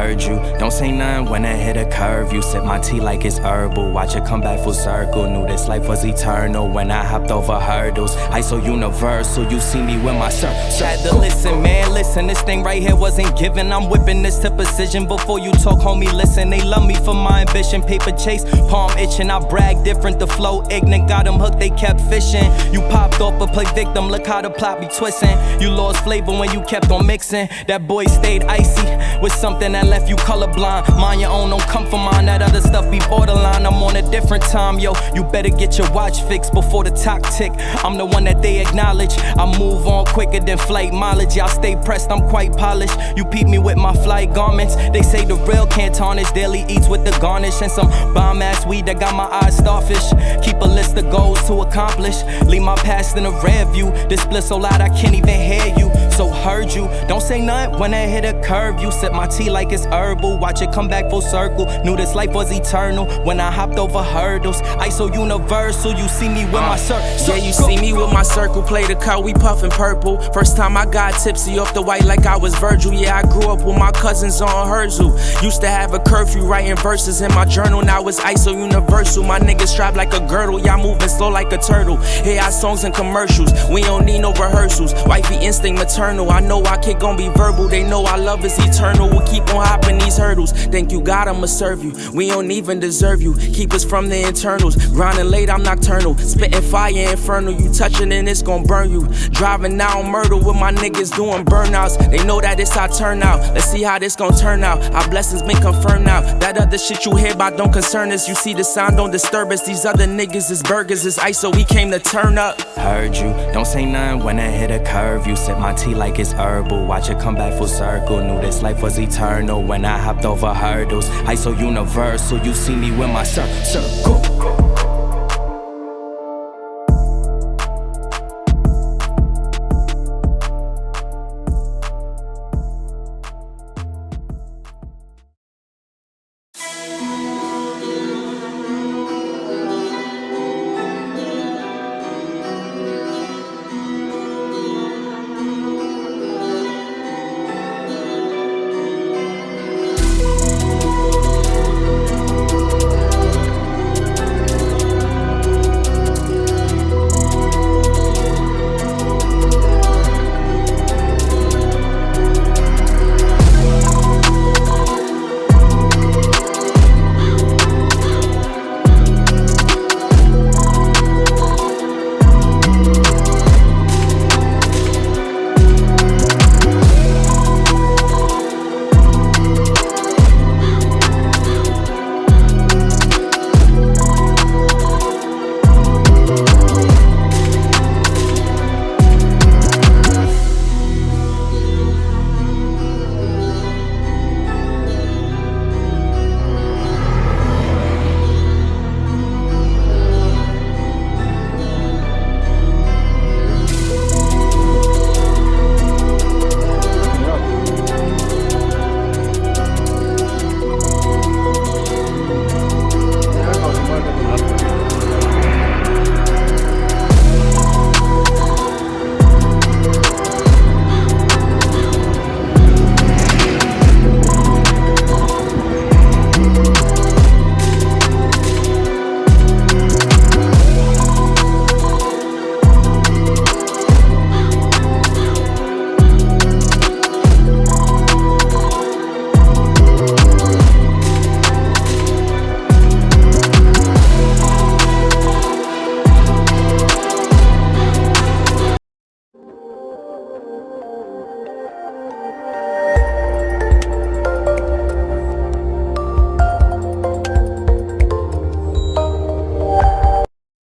Heard you, don't say nothing when I hit a curve. You sip my tea like it's herbal. Watch it come back full circle. Knew this life was eternal when I hopped over hurdles. I so universal, you see me with my had to listen, man, listen. This thing right here wasn't given. I'm whipping this to precision. Before you talk, homie, listen. They love me for my ambition. Paper chase, palm itching. I brag different, the flow ignorant. Got them hooked, they kept fishing. You popped off but play victim. Look how the plot be twisting. You lost flavor when you kept on mixing. That boy stayed icy. with something that left you colorblind. Mind your own, don't come for mine. That other stuff be borderline. I'm on a different time, yo. You better get your watch fixed before the clock tick. I'm the one that they acknowledge. I move on quicker than flight mileage. Y'all stay pressed, I'm quite polished. You peep me with my flight garments. They say the real can't tarnish. Daily eats with the garnish and some bomb ass weed that got my eyes starfish. Keep a list of goals to accomplish. Leave my past in a rear view. This bliss so loud I can't even hear you. So heard you. Don't say nothing when I hit a curve. You sip my tea like it's herbal. Watch it come back full circle. Knew this life was eternal when I hopped over hurdles. ISO universal. You see me with my circle. Yeah, you see me with my circle. Play the cut, we puffin' purple. First time I got tipsy off the white like I was Virgil. Yeah, I grew up with my cousins on Herzl. Used to have a curfew writing verses in my journal. Now it's ISO universal. My niggas strapped like a girdle. Y'all moving slow like a turtle. Hear our songs and commercials. We don't need no rehearsals. Wifey instinct maternal. I know our kid gon' be verbal. They know our love is eternal. We'll keep on hopping these hurdles. Thank you, God, I'ma serve you. We don't even deserve you. Keep us from the internals. Grinding late, I'm nocturnal. Spitting fire infernal. You touching and it's gon' burn you. Driving now on Myrtle with my niggas doing burnouts. They know that it's our turnout. Let's see how this gon' turn out. Our blessings been confirmed now. That other shit you hear about don't concern us. You see the sound, don't disturb us. These other niggas is burgers, it's ice, so we came to turn up. Heard you, don't say nothing when I hit a curve. You sip my tea like it's herbal. Watch it come back full circle. Knew this life was eternal when I hopped over hurdles. ISO universal, you see me with my circle.